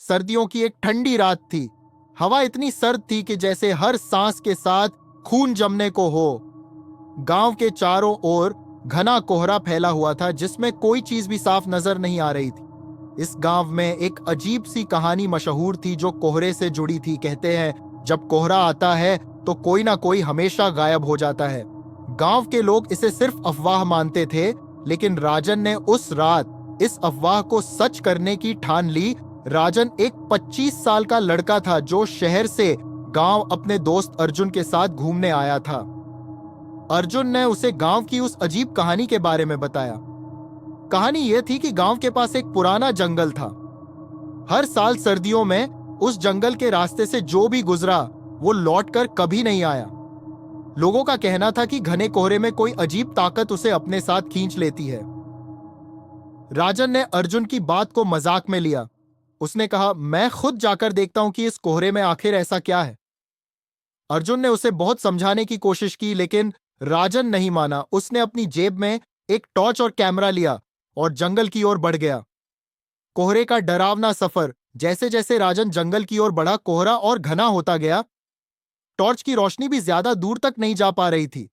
सर्दियों की एक ठंडी रात थी। हवा इतनी सर्द थी कि जैसे हर सांस के साथ खून जमने को हो। गांव के चारों ओर घना कोहरा फैला हुआ था जिसमें कोई चीज भी साफ नजर नहीं आ रही थी। इस गांव में एक अजीब सी कहानी मशहूर थी जो कोहरे से जुड़ी थी। कहते हैं जब कोहरा आता है तो कोई ना कोई हमेशा गायब हो जाता है। गांव के लोग इसे सिर्फ अफवाह मानते थे, लेकिन राजन ने उस रात इस अफवाह को सच करने की ठान ली। राजन एक 25 साल का लड़का था जो शहर से गांव अपने दोस्त अर्जुन के साथ घूमने आया था। अर्जुन ने उसे गांव की उस अजीब कहानी के बारे में बताया। कहानी यह थी कि गांव के पास एक पुराना जंगल था। हर साल सर्दियों में उस जंगल के रास्ते से जो भी गुजरा वो लौटकर कभी नहीं आया। लोगों का कहना था कि घने कोहरे में कोई अजीब ताकत उसे अपने साथ खींच लेती है। राजन ने अर्जुन की बात को मजाक में लिया। उसने कहा, मैं खुद जाकर देखता हूं कि इस कोहरे में आखिर ऐसा क्या है। अर्जुन ने उसे बहुत समझाने की कोशिश की, लेकिन राजन नहीं माना। उसने अपनी जेब में एक टॉर्च और कैमरा लिया और जंगल की ओर बढ़ गया। कोहरे का डरावना सफर। जैसे जैसे राजन जंगल की ओर बढ़ा, कोहरा और घना होता गया। टॉर्च की रोशनी भी ज्यादा दूर तक नहीं जा पा रही थी।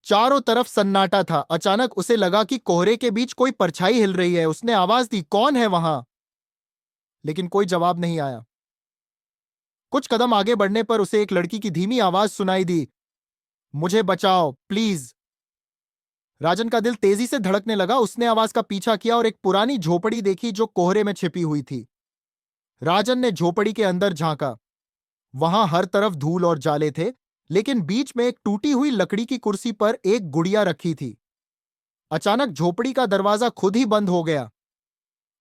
चारों तरफ सन्नाटा था। अचानक उसे लगा कि कोहरे के बीच कोई परछाई हिल रही है। उसने आवाज दी, कौन है वहां? लेकिन कोई जवाब नहीं आया। कुछ कदम आगे बढ़ने पर उसे एक लड़की की धीमी आवाज सुनाई दी, मुझे बचाओ प्लीज। राजन का दिल तेजी से धड़कने लगा। उसने आवाज का पीछा किया और एक पुरानी झोपड़ी देखी जो कोहरे में छिपी हुई थी। राजन ने झोपड़ी के अंदर झांका। वहां हर तरफ धूल और जाले थे, लेकिन बीच में एक टूटी हुई लकड़ी की कुर्सी पर एक गुड़िया रखी थी। अचानक झोपड़ी का दरवाजा खुद ही बंद हो गया।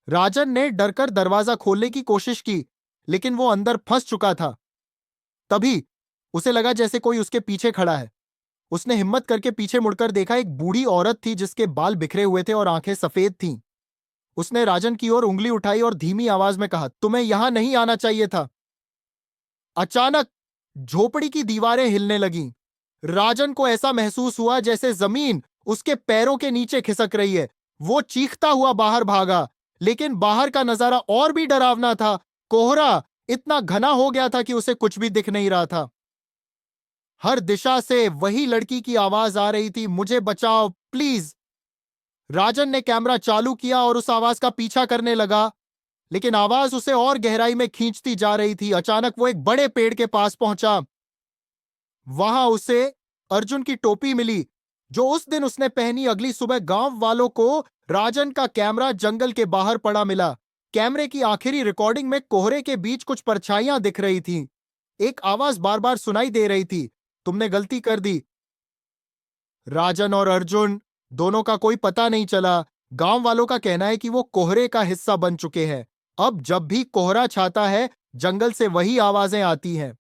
राजन ने डरकर दरवाजा खोलने की कोशिश की, लेकिन वो अंदर फंस चुका था। तभी उसे लगा जैसे कोई उसके पीछे खड़ा है। उसने हिम्मत करके पीछे मुड़कर देखा। एक बूढ़ी औरत थी जिसके बाल बिखरे हुए थे और आंखें सफेद थीं। उसने राजन की ओर उंगली उठाई और धीमी आवाज में कहा, तुम्हें यहां नहीं आना चाहिए था। अचानक झोपड़ी की दीवारें हिलने लगीं। राजन को ऐसा महसूस हुआ जैसे जमीन उसके पैरों के नीचे खिसक रही है। वो चीखता हुआ बाहर भागा, लेकिन बाहर का नजारा और भी डरावना था। कोहरा इतना घना हो गया था कि उसे कुछ भी दिख नहीं रहा था। हर दिशा से वही लड़की की आवाज आ रही थी, मुझे बचाओ प्लीज। राजन ने कैमरा चालू किया और उस आवाज का पीछा करने लगा, लेकिन आवाज उसे और गहराई में खींचती जा रही थी। अचानक वो एक बड़े पेड़ के पास पहुंचा। वहां उसे अर्जुन की टोपी मिली जो उस दिन उसने पहनी। अगली सुबह गांव वालों को राजन का कैमरा जंगल के बाहर पड़ा मिला। कैमरे की आखिरी रिकॉर्डिंग में कोहरे के बीच कुछ परछाइयां दिख रही थीं। एक आवाज बार बार सुनाई दे रही थी, तुमने गलती कर दी। राजन और अर्जुन दोनों का कोई पता नहीं चला। गांव वालों का कहना है कि वो कोहरे का हिस्सा बन चुके हैं। अब जब भी कोहरा छाता है, जंगल से वही आवाजें आती हैं।